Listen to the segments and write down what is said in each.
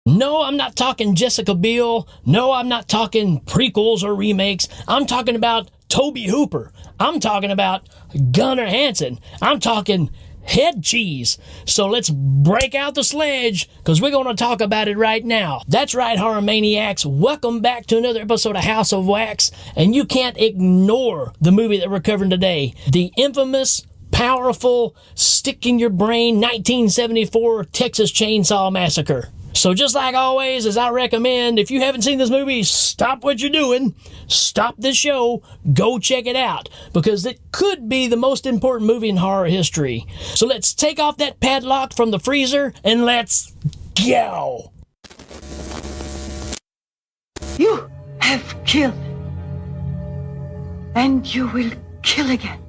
No, I'm not talking Jessica Biel. No, I'm not talking prequels or remakes. I'm talking about Tobe Hooper. I'm talking about Gunnar Hansen. I'm talking head cheese. So let's break out the sledge, because we're going to talk about it right now. That's right, Horrormaniacs. Welcome back to another episode of House of Wax. And you can't ignore the movie that we're covering today. The infamous, powerful, stick-in-your-brain 1974 Texas Chainsaw Massacre. So just like always, as I recommend, if you haven't seen this movie, stop what you're doing, stop this show, go check it out, because it could be the most important movie in horror history. So let's take off that padlock from the freezer and let's go. You have killed, and you will kill again.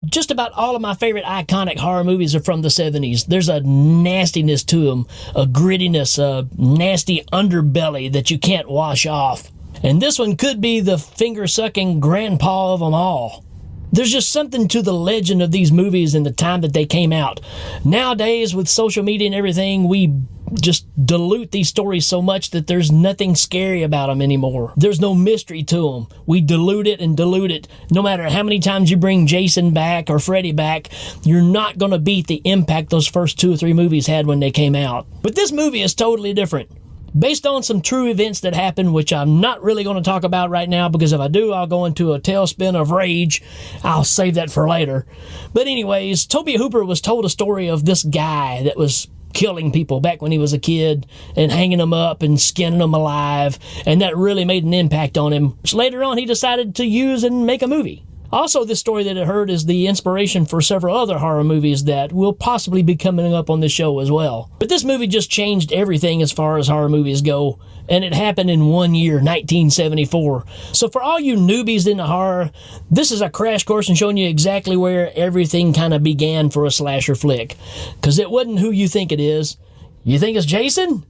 Just about all of my favorite iconic horror movies are from the 70s. There's a nastiness to them, a grittiness, a nasty underbelly that you can't wash off. And this one could be the finger-sucking grandpa of them all. There's just something to the legend of these movies and the time that they came out. Nowadays, with social media and everything, we just dilute these stories so much that there's nothing scary about them anymore. There's no mystery to them. We dilute it and dilute it. No matter how many times you bring Jason back or Freddy back, you're not going to beat the impact those first 2 or 3 movies had when they came out. But this movie is totally different. Based on some true events that happened, which I'm not really going to talk about right now, because if I do, I'll go into a tailspin of rage. I'll save that for later. But anyways, Tobe Hooper was told a story of this guy that was killing people back when he was a kid and hanging them up and skinning them alive, and that really made an impact on him, which later on he decided to use and make a movie. Also, this story that I heard is the inspiration for several other horror movies that will possibly be coming up on the show as well. But this movie just changed everything as far as horror movies go, and it happened in one year, 1974. So for all you newbies into horror, this is a crash course in showing you exactly where everything kind of began for a slasher flick. Because it wasn't who you think it is. You think it's Jason?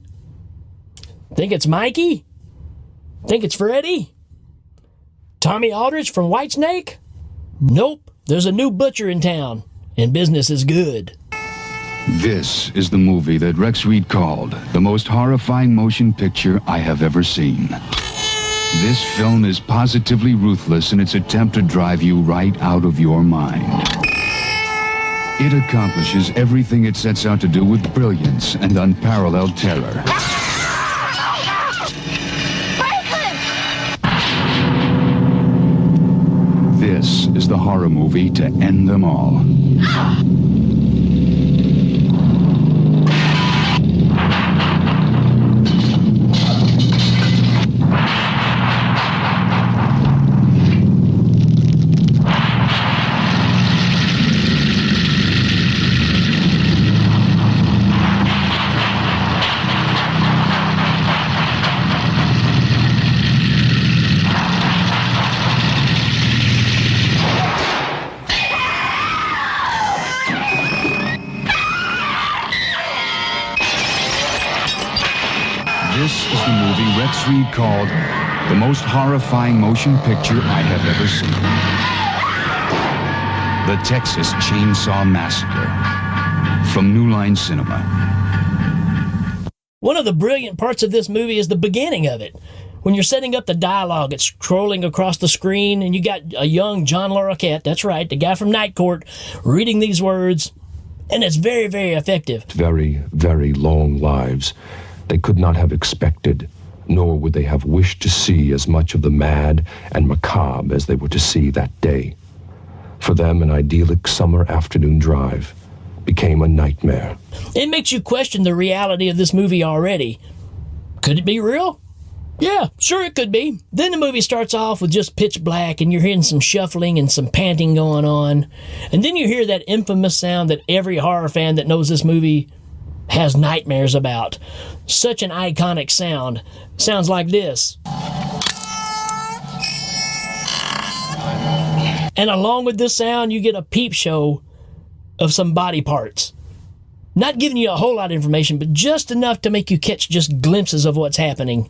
Think it's Mikey? Think it's Freddy? Tommy Aldrich from Whitesnake? Nope, there's a new butcher in town, and business is good. This is the movie that Rex Reed called the most horrifying motion picture I have ever seen. This film is positively ruthless in its attempt to drive you right out of your mind. It accomplishes everything it sets out to do with brilliance and unparalleled terror. This is the horror movie to end them all. This is the movie Rex Reed called the most horrifying motion picture I have ever seen. The Texas Chainsaw Massacre from New Line Cinema. One of the brilliant parts of this movie is the beginning of it. When you're setting up the dialogue, it's scrolling across the screen, and you got a young John Larroquette, that's right, the guy from Night Court, reading these words, and it's very, very effective. Very, very long lives. They could not have expected, nor would they have wished to see as much of the mad and macabre as they were to see that day. For them, an idyllic summer afternoon drive became a nightmare. It makes you question the reality of this movie already. Could it be real? Yeah, sure it could be. Then the movie starts off with just pitch black and you're hearing some shuffling and some panting going on. And then you hear that infamous sound that every horror fan that knows this movie has nightmares about. Such an iconic sound. Sounds like this. And along with this sound, you get a peep show of some body parts. Not giving you a whole lot of information, but just enough to make you catch just glimpses of what's happening.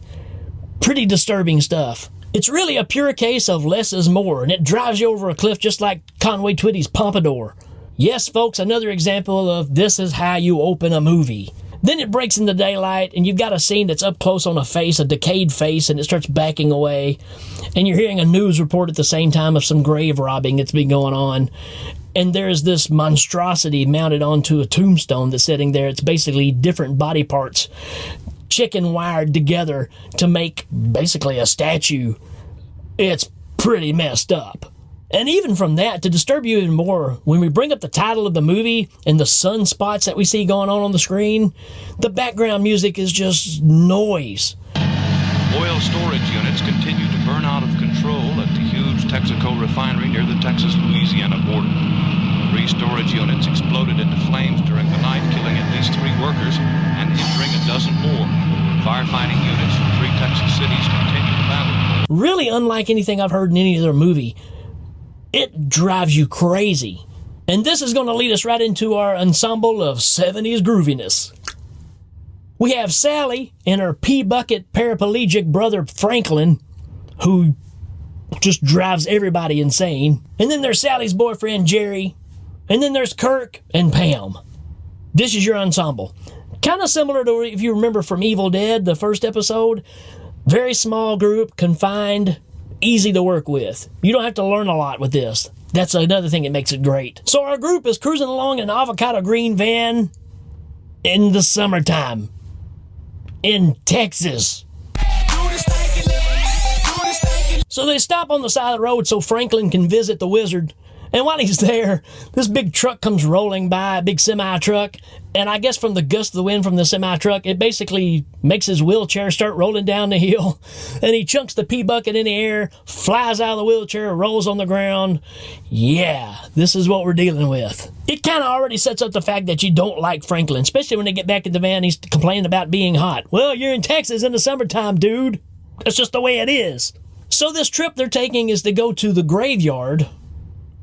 Pretty disturbing stuff. It's really a pure case of less is more, and it drives you over a cliff just like Conway Twitty's Pompadour. Yes, folks, another example of this is how you open a movie. Then it breaks into daylight, and you've got a scene that's up close on a face, a decayed face, and it starts backing away. And you're hearing a news report at the same time of some grave robbing that's been going on. And there's this monstrosity mounted onto a tombstone that's sitting there. It's basically different body parts chicken wired together to make basically a statue. It's pretty messed up. And even from that, to disturb you even more, when we bring up the title of the movie and the sunspots that we see going on the screen, the background music is just noise. Oil storage units continue to burn out of control at the huge Texaco refinery near the Texas-Louisiana border. 3 storage units exploded into flames during the night, killing at least 3 workers and injuring a dozen more. Firefighting units from 3 Texas cities continue to battle. Really unlike anything I've heard in any other movie. It drives you crazy. And this is going to lead us right into our ensemble of 70s grooviness. We have Sally and her pea-bucket paraplegic brother Franklin, who just drives everybody insane. And then there's Sally's boyfriend Jerry. And then there's Kirk and Pam. This is your ensemble. Kind of similar to, if you remember from Evil Dead, the first episode. Very small group, confined, easy to work with. You don't have to learn a lot with this. That's another thing that makes it great. So our group is cruising along in an avocado green van in the summertime in Texas. So they stop on the side of the road so Franklin can visit the wizard. And while he's there, this big truck comes rolling by, a big semi-truck. And I guess from the gust of the wind from the semi-truck, it basically makes his wheelchair start rolling down the hill. And he chunks the pea bucket in the air, flies out of the wheelchair, rolls on the ground. Yeah, this is what we're dealing with. It kind of already sets up the fact that you don't like Franklin, especially when they get back in the van, he's complaining about being hot. Well, you're in Texas in the summertime, dude. That's just the way it is. So this trip they're taking is to go to the graveyard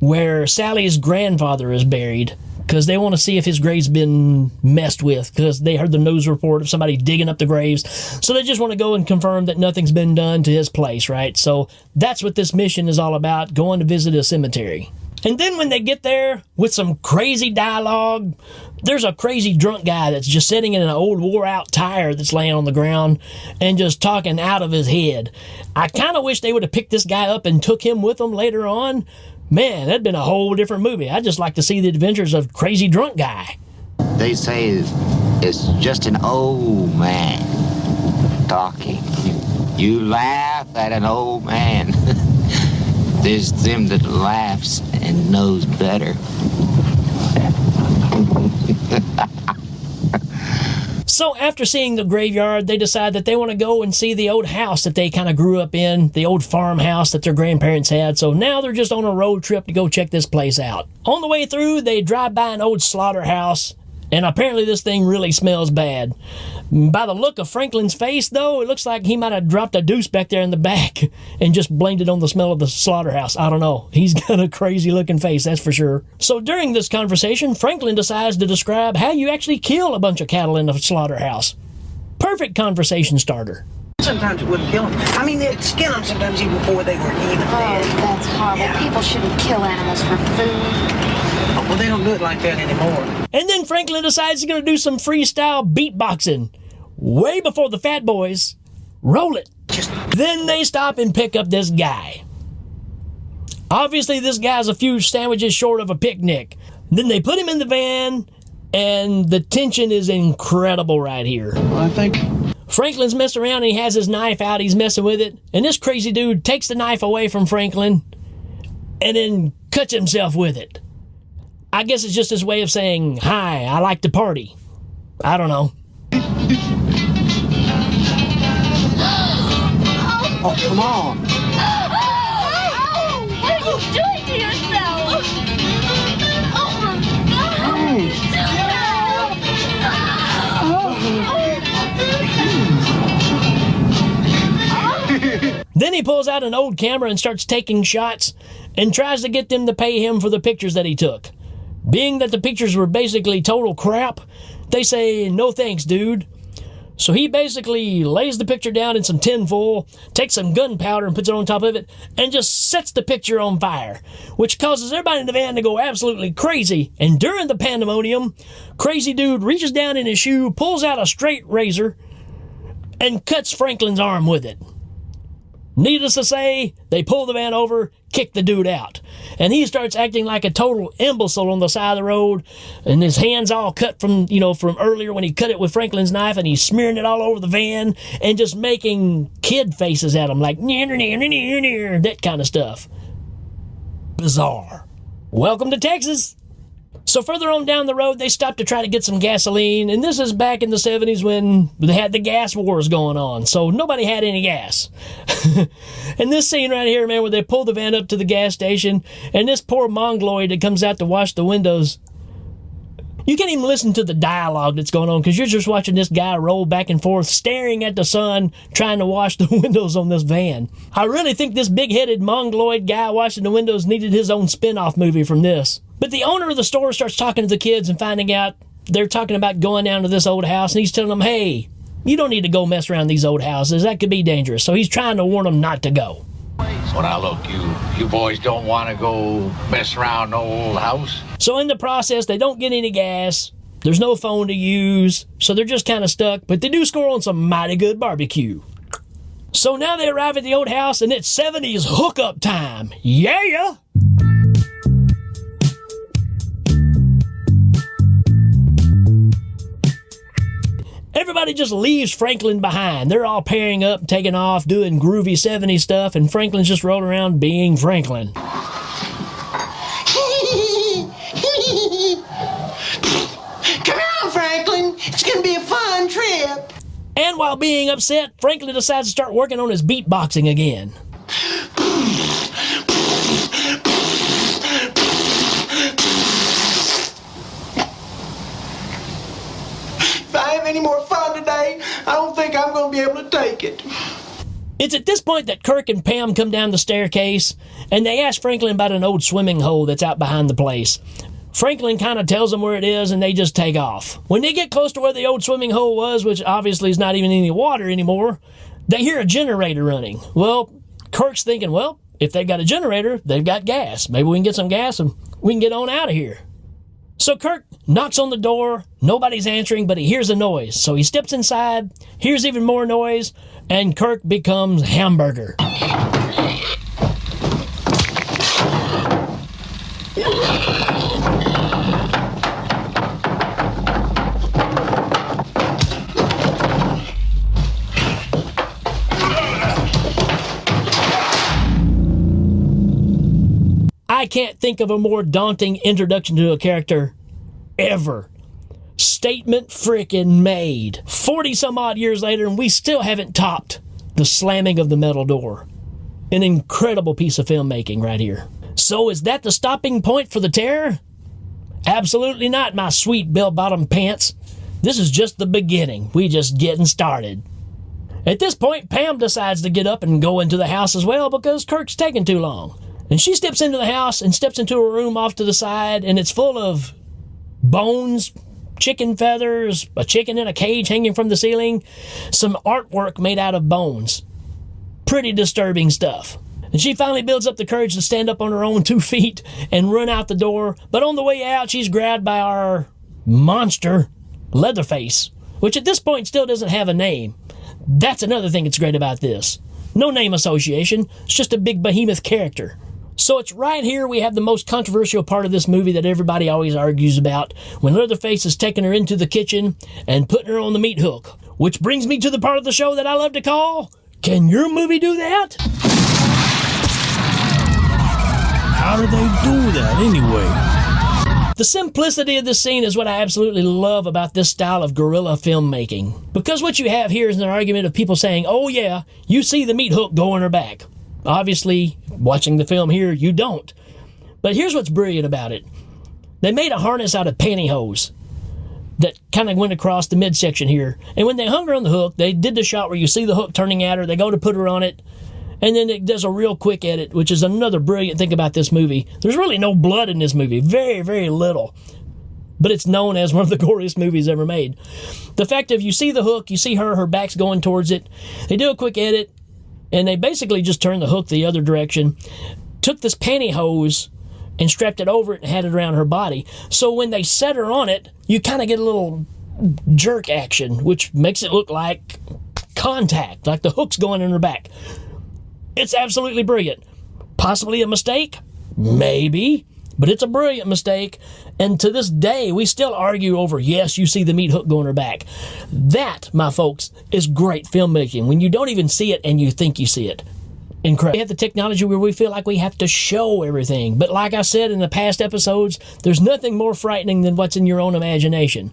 where Sally's grandfather is buried, because they want to see if his grave's been messed with, because they heard the news report of somebody digging up the graves. So they just want to go and confirm that nothing's been done to his place, right? So that's what this mission is all about, going to visit a cemetery. And then when they get there, with some crazy dialogue, there's a crazy drunk guy that's just sitting in an old wore-out tire that's laying on the ground and just talking out of his head. I kind of wish they would have picked this guy up and took him with them later on. Man, that'd been a whole different movie. I'd just like to see the adventures of crazy drunk guy. They say it's just an old man talking. You laugh at an old man. There's them that laughs and knows better. So after seeing the graveyard, they decide that they want to go and see the old house that they kind of grew up in, the old farmhouse that their grandparents had. So now they're just on a road trip to go check this place out. On the way through, they drive by an old slaughterhouse, and apparently this thing really smells bad. By the look of Franklin's face, though, it looks like he might have dropped a deuce back there in the back and just blamed it on the smell of the slaughterhouse. I don't know. He's got a crazy-looking face, that's for sure. So during this conversation, Franklin decides to describe how you actually kill a bunch of cattle in a slaughterhouse. Perfect conversation starter. Sometimes it wouldn't kill them. I mean, they'd skin them sometimes even before they were even dead. Oh, that's horrible. Yeah. People shouldn't kill animals for food. Oh, well, they don't do it like that anymore. And then Franklin decides he's going to do some freestyle beatboxing. Way before the fat boys. Roll it. Then they stop and pick up this guy. Obviously, this guy's a few sandwiches short of a picnic. Then they put him in the van, and the tension is incredible right here. Well, I think Franklin's messing around, and he has his knife out. He's messing with it. And this crazy dude takes the knife away from Franklin and then cuts himself with it. I guess it's just his way of saying, hi, I like to party. I don't know. Oh, come on. What are you doing to yourself? Oh, Then he pulls out an old camera and starts taking shots and tries to get them to pay him for the pictures that he took. Being that the pictures were basically total crap, they say, "No thanks, dude." So he basically lays the picture down in some tin foil, takes some gunpowder and puts it on top of it, and just sets the picture on fire, which causes everybody in the van to go absolutely crazy. And during the pandemonium, crazy dude reaches down in his shoe, pulls out a straight razor, and cuts Franklin's arm with it. Needless to say, they pull the van over, kick the dude out. And he starts acting like a total imbecile on the side of the road, and his hands all cut from earlier when he cut it with Franklin's knife, and he's smearing it all over the van and just making kid faces at him like that kind of stuff. Bizarre. Welcome to Texas. So further on down the road, they stop to try to get some gasoline, and this is back in the 70s when they had the gas wars going on, so nobody had any gas. And this scene right here, man, where they pull the van up to the gas station, and this poor mongoloid that comes out to wash the windows, you can't even listen to the dialogue that's going on because you're just watching this guy roll back and forth, staring at the sun, trying to wash the windows on this van. I really think this big-headed mongoloid guy washing the windows needed his own spin-off movie from this. But the owner of the store starts talking to the kids and finding out they're talking about going down to this old house, and he's telling them, hey, you don't need to go mess around these old houses. That could be dangerous. So he's trying to warn them not to go. So now look, you boys don't want to go mess around no old house? So in the process, they don't get any gas. There's no phone to use. So they're just kind of stuck. But they do score on some mighty good barbecue. So now they arrive at the old house, and it's 70s hookup time. Yeah! Everybody just leaves Franklin behind. They're all pairing up, taking off, doing groovy 70s stuff, and Franklin's just rolling around being Franklin. Come on, Franklin. It's going to be a fun trip. And while being upset, Franklin decides to start working on his beatboxing again. If I have any more fun today, I don't think I'm going to be able to take it. It's at this point that Kirk and Pam come down the staircase, and they ask Franklin about an old swimming hole that's out behind the place. Franklin kind of tells them where it is, and they just take off. When they get close to where the old swimming hole was, which obviously is not even any water anymore, they hear a generator running. Well, Kirk's thinking, well, if they got a generator, they've got gas. Maybe we can get some gas and we can get on out of here. So Kirk knocks on the door. Nobody's answering, but he hears a noise. So he steps inside, hears even more noise, and Kirk becomes Hamburger. I can't think of a more daunting introduction to a character ever. Statement frickin' made. 40 some odd years later, and we still haven't topped the slamming of the metal door. An incredible piece of filmmaking right here. So is that the stopping point for the terror? Absolutely not, my sweet bell-bottom pants. This is just the beginning. We just getting started. At this point, Pam decides to get up and go into the house as well because Kirk's taking too long. And she steps into the house and steps into a room off to the side, and it's full of bones, chicken feathers, a chicken in a cage hanging from the ceiling, some artwork made out of bones. Pretty disturbing stuff. And she finally builds up the courage to stand up on her own 2 feet and run out the door, but on the way out, she's grabbed by our monster, Leatherface, which at this point still doesn't have a name. That's another thing that's great about this. No name association, it's just a big behemoth character. So it's right here we have the most controversial part of this movie that everybody always argues about, when Leatherface is taking her into the kitchen and putting her on the meat hook. Which brings me to the part of the show that I love to call, Can Your Movie Do That? How do they do that anyway? The simplicity of this scene is what I absolutely love about this style of guerrilla filmmaking. Because what you have here is an argument of people saying, oh yeah, you see the meat hook go in her back. Obviously, watching the film here, you don't. But here's what's brilliant about it. They made a harness out of pantyhose that kind of went across the midsection here. And when they hung her on the hook, they did the shot where you see the hook turning at her, they go to put her on it, and then it does a real quick edit, which is another brilliant thing about this movie. There's really no blood in this movie. Very, very little. But it's known as one of the goriest movies ever made. The fact of you see the hook, you see her back's going towards it. They do a quick edit, and they basically just turn the hook the other direction, took this pantyhose and strapped it over it and had it around her body. So when they set her on it, you kind of get a little jerk action, which makes it look like contact, like the hook's going in her back. It's absolutely brilliant. Possibly a mistake? Maybe. But it's a brilliant mistake. And to this day, we still argue over, yes, you see the meat hook go in her back. That, my folks, is great filmmaking. When you don't even see it and you think you see it. Incredible. We have the technology where we feel like we have to show everything. But like I said in the past episodes, there's nothing more frightening than what's in your own imagination.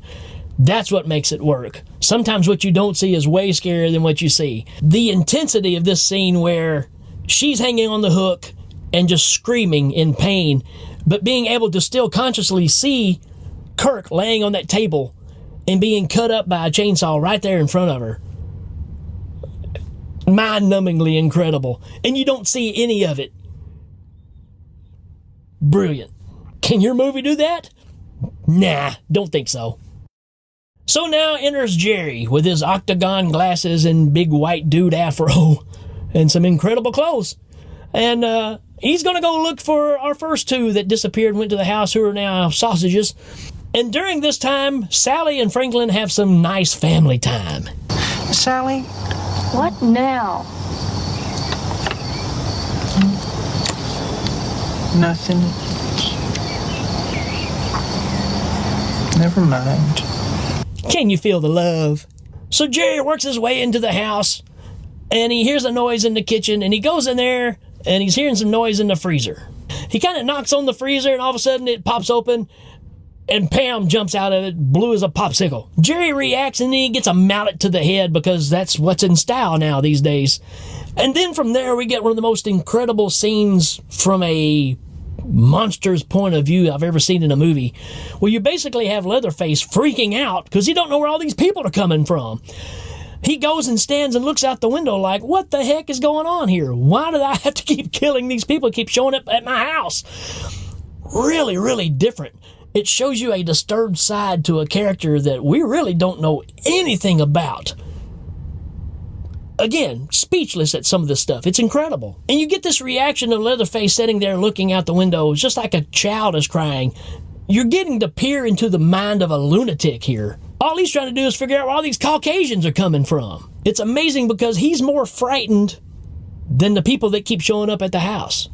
That's what makes it work. Sometimes what you don't see is way scarier than what you see. The intensity of this scene where she's hanging on the hook and just screaming in pain, but being able to still consciously see Kirk laying on that table and being cut up by a chainsaw right there in front of her. Mind-numbingly incredible. And you don't see any of it. Brilliant. Can your movie do that? Nah, don't think so. So now enters Jerry with his octagon glasses and big white dude afro and some incredible clothes. And he's going to go look for our first two that disappeared and went to the house, who are now sausages. And during this time, Sally and Franklin have some nice family time. Sally? What now? Nothing. Never mind. Can you feel the love? So Jerry works his way into the house, and he hears a noise in the kitchen, and he goes in there, and he's hearing some noise in the freezer. He kind of knocks on the freezer, and all of a sudden it pops open, and Pam jumps out of it, blue as a popsicle. Jerry reacts, and then he gets a mallet to the head, because that's what's in style now these days. And then from there, we get one of the most incredible scenes from a monster's point of view I've ever seen in a movie, where you basically have Leatherface freaking out because he don't know where all these people are coming from. He goes and stands and looks out the window like, what the heck is going on here? Why did I have to keep killing these people, keep showing up at my house? Really, really different. It shows you a disturbed side to a character that we really don't know anything about. Again, speechless at some of this stuff. It's incredible. And you get this reaction of Leatherface sitting there looking out the window, just like a child is crying. You're getting to peer into the mind of a lunatic here. All he's trying to do is figure out where all these Caucasians are coming from. It's amazing because he's more frightened than the people that keep showing up at the house.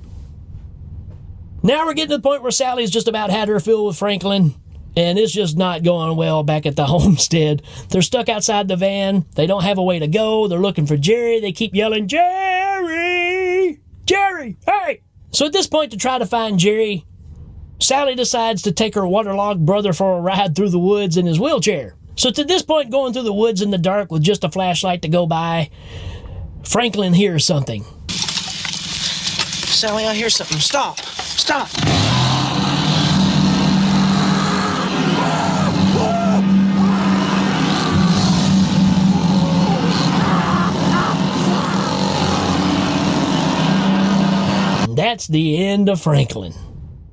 Now we're getting to the point where Sally's just about had her fill with Franklin, and it's just not going well back at the homestead. They're stuck outside the van. They don't have a way to go. They're looking for Jerry. They keep yelling, Jerry! Jerry! Hey! So at this point, to try to find Jerry, Sally decides to take her waterlogged brother for a ride through the woods in his wheelchair. So to this point, going through the woods in the dark with just a flashlight to go by, Franklin hears something. Sally, I hear something. Stop. Stop. That's the end of Franklin.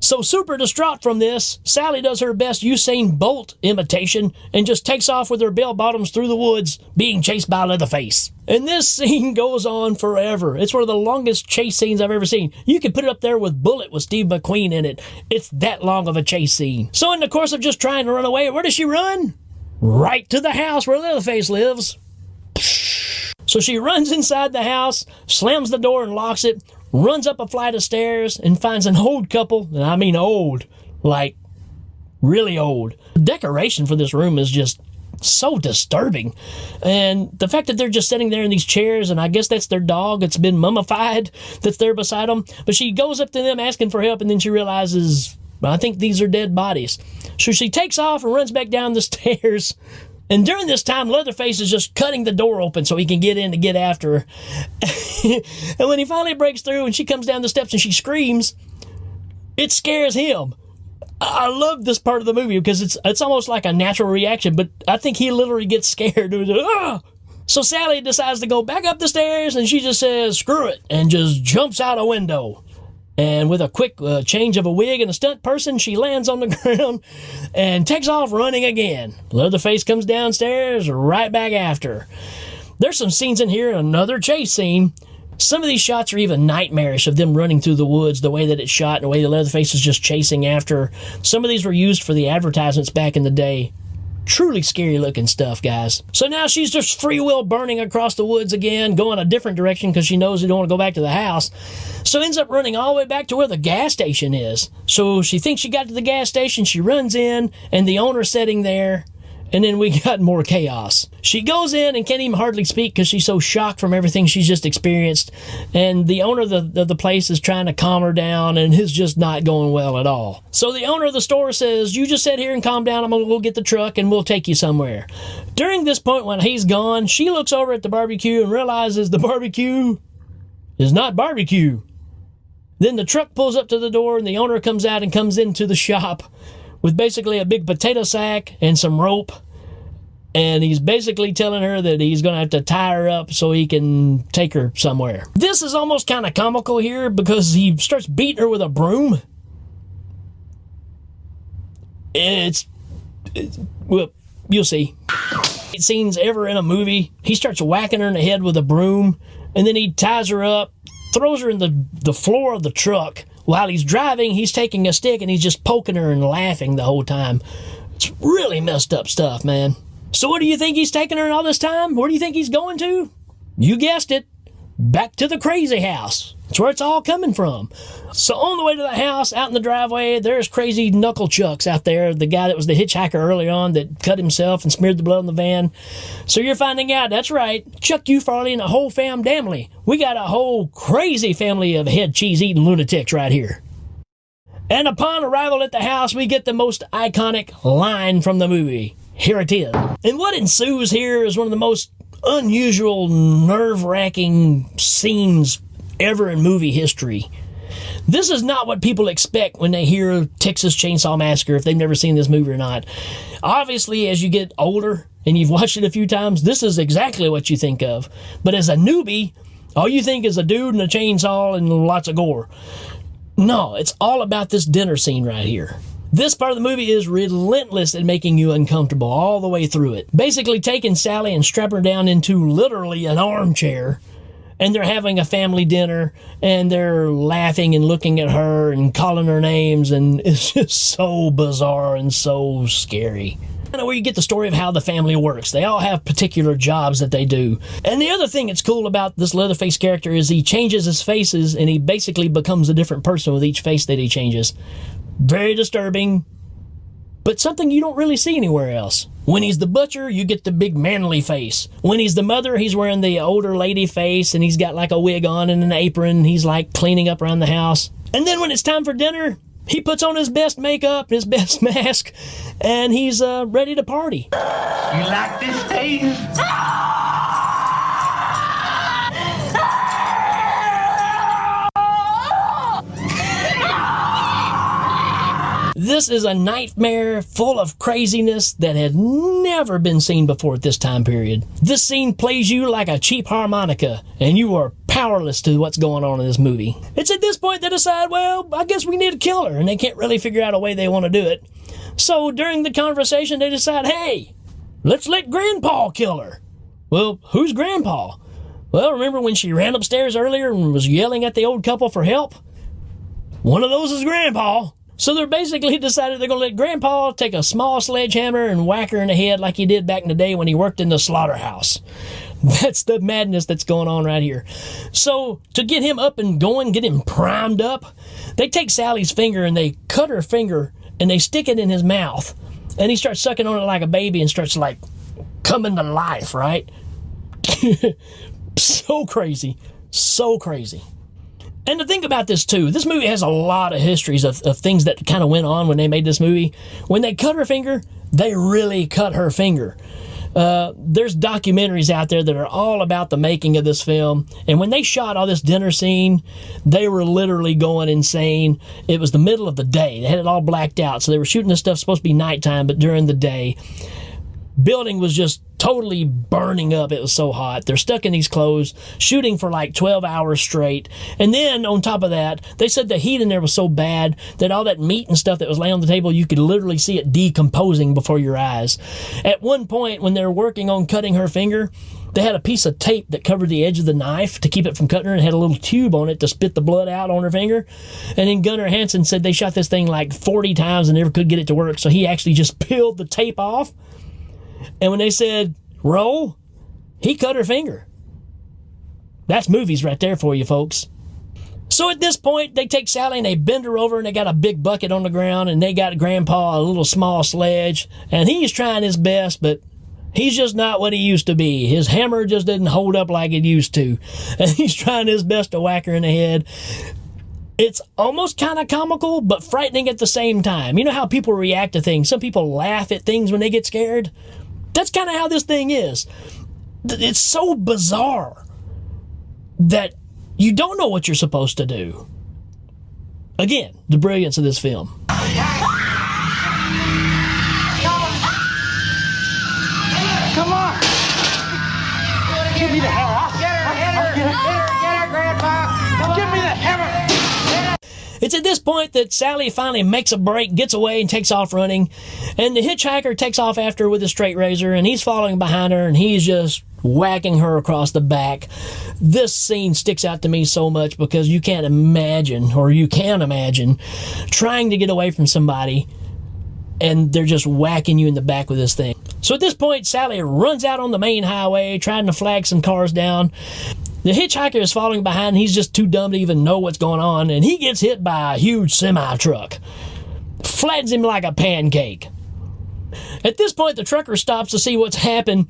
So super distraught from this, Sally does her best Usain Bolt imitation and just takes off with her bell-bottoms through the woods, being chased by Leatherface. And this scene goes on forever. It's one of the longest chase scenes I've ever seen. You could put it up there with Bullet with Steve McQueen in it. It's that long of a chase scene. So in the course of just trying to run away, where does she run? Right to the house where Leatherface lives. So she runs inside the house, slams the door and locks it, runs up a flight of stairs and finds an old couple, and I mean old, like really old. The decoration for this room is just so disturbing. And the fact that they're just sitting there in these chairs, and I guess that's their dog, it's been mummified, that's there beside them. But she goes up to them asking for help, and then she realizes but I think these are dead bodies. So she takes off and runs back down the stairs. And during this time, Leatherface is just cutting the door open so he can get in to get after her. And when he finally breaks through and she comes down the steps and she screams, it scares him. I love this part of the movie because it's almost like a natural reaction, but I think he literally gets scared. Ah! So Sally decides to go back up the stairs, and she just says, screw it, and just jumps out a window. And with a quick change of a wig and a stunt person, she lands on the ground and takes off running again. Leatherface comes downstairs right back after her. There's some scenes in here, another chase scene. Some of these shots are even nightmarish of them running through the woods, the way that it's shot and the way the Leatherface is just chasing after her. Some of these were used for the advertisements back in the day. Truly scary looking stuff, guys. So now she's just free will burning across the woods again, going a different direction because she knows they don't want to go back to the house. So ends up running all the way back to where the gas station is. So she thinks she got to the gas station, she runs in, and the owner's sitting there. And then we got more chaos. She goes in and can't even hardly speak because she's so shocked from everything she's just experienced. And the owner of the place is trying to calm her down, and it's just not going well at all. So the owner of the store says, you just sit here and calm down. I'm going to go get the truck and we'll take you somewhere. During this point when he's gone, she looks over at the barbecue and realizes the barbecue is not barbecue. Then the truck pulls up to the door and the owner comes out and comes into the shop with basically a big potato sack and some rope. And he's basically telling her that he's going to have to tie her up so he can take her somewhere. This is almost kind of comical here because he starts beating her with a broom. Well, you'll see. Scenes ever in a movie, he starts whacking her in the head with a broom, and then he ties her up, throws her in the floor of the truck. While he's driving, he's taking a stick and he's just poking her and laughing the whole time. It's really messed up stuff, man. So what do you think he's taking her in all this time? Where do you think he's going to? You guessed it. Back to the crazy house. That's where it's all coming from. So on the way to the house, out in the driveway, there's crazy Knuckle Chucks out there, the guy that was the hitchhiker early on that cut himself and smeared the blood on the van. So you're finding out, that's right, Chuck U. Farley and a whole family. We got a whole crazy family of head cheese-eating lunatics right here. And upon arrival at the house, we get the most iconic line from the movie. Here it is. And what ensues here is one of the most unusual, nerve-wracking scenes ever in movie history. This is not what people expect when they hear Texas Chainsaw Massacre, if they've never seen this movie or not. Obviously, as you get older and you've watched it a few times, this is exactly what you think of. But as a newbie, all you think is a dude and a chainsaw and lots of gore. No, it's all about this dinner scene right here. This part of the movie is relentless at making you uncomfortable all the way through it. Basically taking Sally and strapping her down into literally an armchair, and they're having a family dinner, and they're laughing and looking at her and calling her names, and it's just so bizarre and so scary. I know where you get the story of how the family works. They all have particular jobs that they do. And the other thing that's cool about this Leatherface character is he changes his faces, and he basically becomes a different person with each face that he changes. Very disturbing, but something you don't really see anywhere else. When he's the butcher, you get the big manly face. When he's the mother, he's wearing the older lady face, and he's got like a wig on and an apron. He's like cleaning up around the house. And then when it's time for dinner, he puts on his best makeup, his best mask, and he's ready to party. You like this, Dave? This is a nightmare full of craziness that had never been seen before at this time period. This scene plays you like a cheap harmonica, and you are powerless to what's going on in this movie. It's at this point they decide, well, I guess we need to kill her, and they can't really figure out a way they want to do it. So during the conversation, they decide, hey, let's let Grandpa kill her. Well, who's Grandpa? Well, remember when she ran upstairs earlier and was yelling at the old couple for help? One of those is Grandpa. So they're basically decided they're going to let Grandpa take a small sledgehammer and whack her in the head like he did back in the day when he worked in the slaughterhouse. That's the madness that's going on right here. So to get him up and going, get him primed up, they take Sally's finger and they cut her finger and they stick it in his mouth. And he starts sucking on it like a baby and starts like coming to life, right? So crazy. So crazy. And to think about this too, this movie has a lot of histories of things that kind of went on when they made this movie. When they cut her finger, they really cut her finger. There's documentaries out there that are all about the making of this film. And when they shot all this dinner scene, they were literally going insane. It was the middle of the day. They had it all blacked out. So they were shooting this stuff supposed to be nighttime, but during the day. Building was just totally burning up. It was so hot. They're stuck in these clothes, shooting for like 12 hours straight. And then on top of that, they said the heat in there was so bad that all that meat and stuff that was laying on the table, you could literally see it decomposing before your eyes. At one point, when they were working on cutting her finger, they had a piece of tape that covered the edge of the knife to keep it from cutting her, and had a little tube on it to spit the blood out on her finger. And then Gunnar Hansen said they shot this thing like 40 times and never could get it to work, so he actually just peeled the tape off. And when they said, roll, he cut her finger. That's movies right there for you, folks. So at this point, they take Sally and they bend her over, and they got a big bucket on the ground, and they got Grandpa a little small sledge, and he's trying his best, but he's just not what he used to be. His hammer just didn't hold up like it used to, and he's trying his best to whack her in the head. It's almost kind of comical, but frightening at the same time. You know how people react to things? Some people laugh at things when they get scared. That's kind of how this thing is. It's so bizarre that you don't know what you're supposed to do. Again, the brilliance of this film. Come on. Give me the hammer. Get her, Grandpa. Give me the hammer. It's at this point that Sally finally makes a break, gets away, and takes off running. And the hitchhiker takes off after her with a straight razor, and he's following behind her, and he's just whacking her across the back. This scene sticks out to me so much because you can't imagine, or you can imagine, trying to get away from somebody, and they're just whacking you in the back with this thing. So at this point, Sally runs out on the main highway, trying to flag some cars down. The hitchhiker is following behind, and he's just too dumb to even know what's going on, and he gets hit by a huge semi-truck. Flattens him like a pancake. At this point, the trucker stops to see what's happened,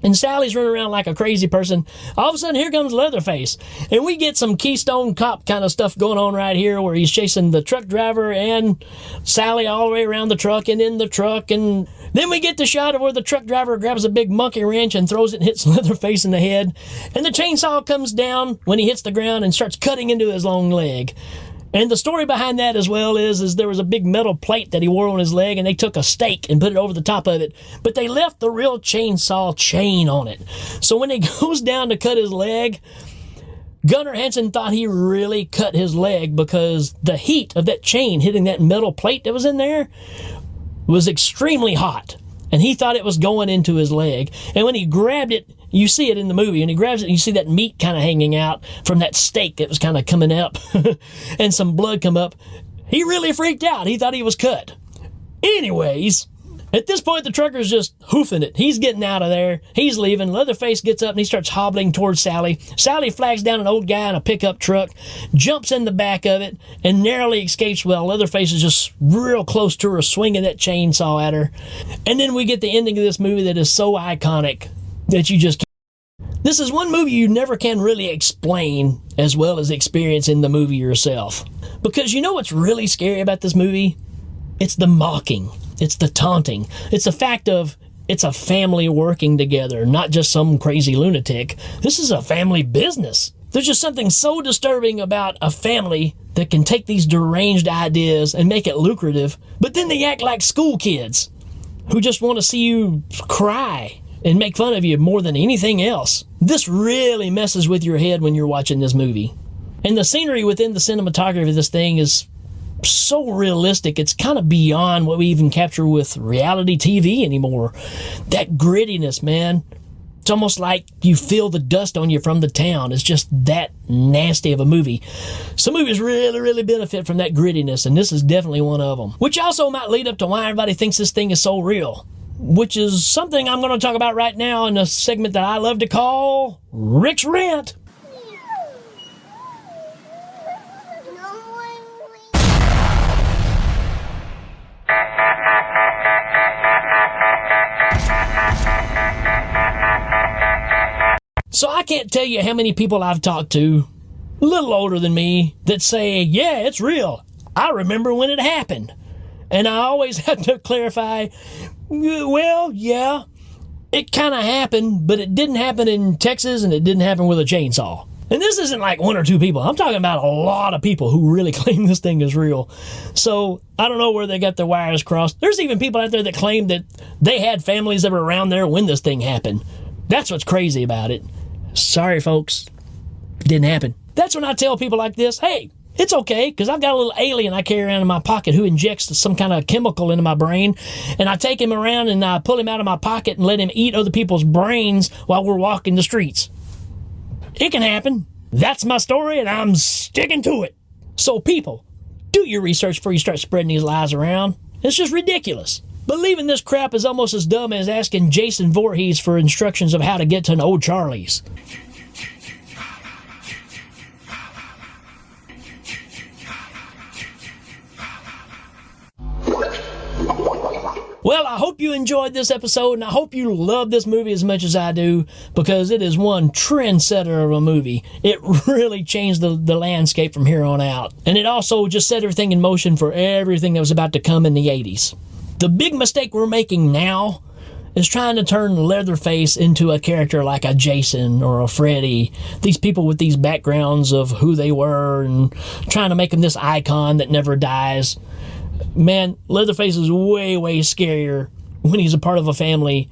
and Sally's running around like a crazy person. All of a sudden, here comes Leatherface, and we get some Keystone Cop kind of stuff going on right here, where he's chasing the truck driver and Sally all the way around the truck and in the truck, and then we get the shot of where the truck driver grabs a big monkey wrench and throws it and hits Leatherface in the head, and the chainsaw comes down when he hits the ground and starts cutting into his long leg. And the story behind that as well is there was a big metal plate that he wore on his leg, and they took a stake and put it over the top of it, but they left the real chainsaw chain on it. So when he goes down to cut his leg, Gunnar Hansen thought he really cut his leg because the heat of that chain hitting that metal plate that was in there was extremely hot, and he thought it was going into his leg. And when he grabbed it, you see it in the movie, and he grabs it, and you see that meat kind of hanging out from that steak that was kind of coming up, and some blood come up. He really freaked out. He thought he was cut. Anyways, at this point, the trucker's just hoofing it. He's getting out of there. He's leaving. Leatherface gets up, and he starts hobbling towards Sally. Sally flags down an old guy in a pickup truck, jumps in the back of it, and narrowly escapes while Leatherface is just real close to her, swinging that chainsaw at her. And then we get the ending of this movie that is so iconic that you just can't. This is one movie you never can really explain as well as experience in the movie yourself. Because you know what's really scary about this movie? It's the mocking. It's the taunting. It's the fact of it's a family working together, not just some crazy lunatic. This is a family business. There's just something so disturbing about a family that can take these deranged ideas and make it lucrative, but then they act like school kids who just want to see you cry and make fun of you more than anything else. This really messes with your head when you're watching this movie. And the scenery within the cinematography of this thing is so realistic, it's kind of beyond what we even capture with reality TV anymore. That grittiness, man. It's almost like you feel the dust on you from the town. It's just that nasty of a movie. Some movies really, really benefit from that grittiness, and this is definitely one of them. Which also might lead up to why everybody thinks this thing is so real. Which is something I'm going to talk about right now in a segment that I love to call Rick's Rant. So I can't tell you how many people I've talked to a little older than me that say, yeah, it's real. I remember when it happened. And I always have to clarify, well, yeah, it kind of happened, but it didn't happen in Texas and it didn't happen with a chainsaw. And this isn't like one or two people. I'm talking about a lot of people who really claim this thing is real. So I don't know where they got their wires crossed. There's even people out there that claim that they had families that were around there when this thing happened. That's what's crazy about it. Sorry, folks. It didn't happen. That's when I tell people like this, hey, it's okay, because I've got a little alien I carry around in my pocket who injects some kind of chemical into my brain, and I take him around and I pull him out of my pocket and let him eat other people's brains while we're walking the streets. It can happen. That's my story, and I'm sticking to it. So people, do your research before you start spreading these lies around. It's just ridiculous. Believing this crap is almost as dumb as asking Jason Voorhees for instructions of how to get to an Old Charlie's. Well, I hope you enjoyed this episode, and I hope you love this movie as much as I do, because it is one trendsetter of a movie. It really changed the landscape from here on out. And it also just set everything in motion for everything that was about to come in the 80s. The big mistake we're making now is trying to turn Leatherface into a character like a Jason or a Freddy. These people with these backgrounds of who they were and trying to make them this icon that never dies. Man, Leatherface is way, way scarier when he's a part of a family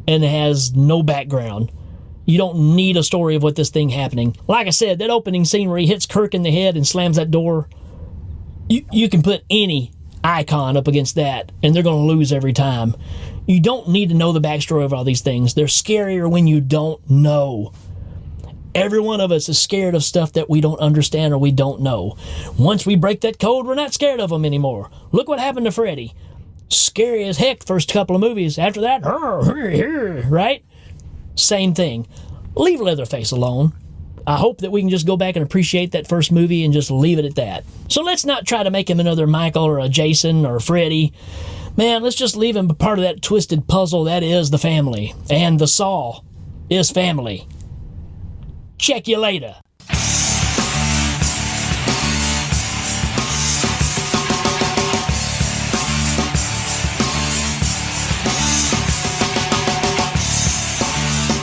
and has no background. You don't need a story of what this thing happening. Like I said, that opening scene where he hits Kirk in the head and slams that door, you can put any icon up against that, and they're going to lose every time. You don't need to know the backstory of all these things. They're scarier when you don't know. Every one of us is scared of stuff that we don't understand or we don't know. Once we break that code, we're not scared of them anymore. Look what happened to Freddy. Scary as heck first couple of movies. After that, right? Same thing. Leave Leatherface alone. I hope that we can just go back and appreciate that first movie and just leave it at that. So let's not try to make him another Michael or a Jason or a Freddy. Man, let's just leave him part of that twisted puzzle that is the family. And the Saw is family. Check you later.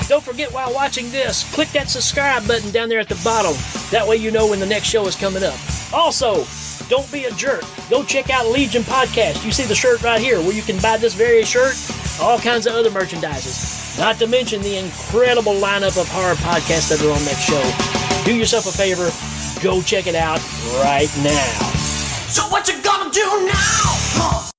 Don't forget, while watching this, click that subscribe button down there at the bottom. That way you know when the next show is coming up. Also, don't be a jerk. Go check out Legion Podcast. You see the shirt right here where you can buy this very shirt, all kinds of other merchandises. Not to mention the incredible lineup of horror podcasts that are on that show. Do yourself a favor, go check it out right now. So what you gonna do now?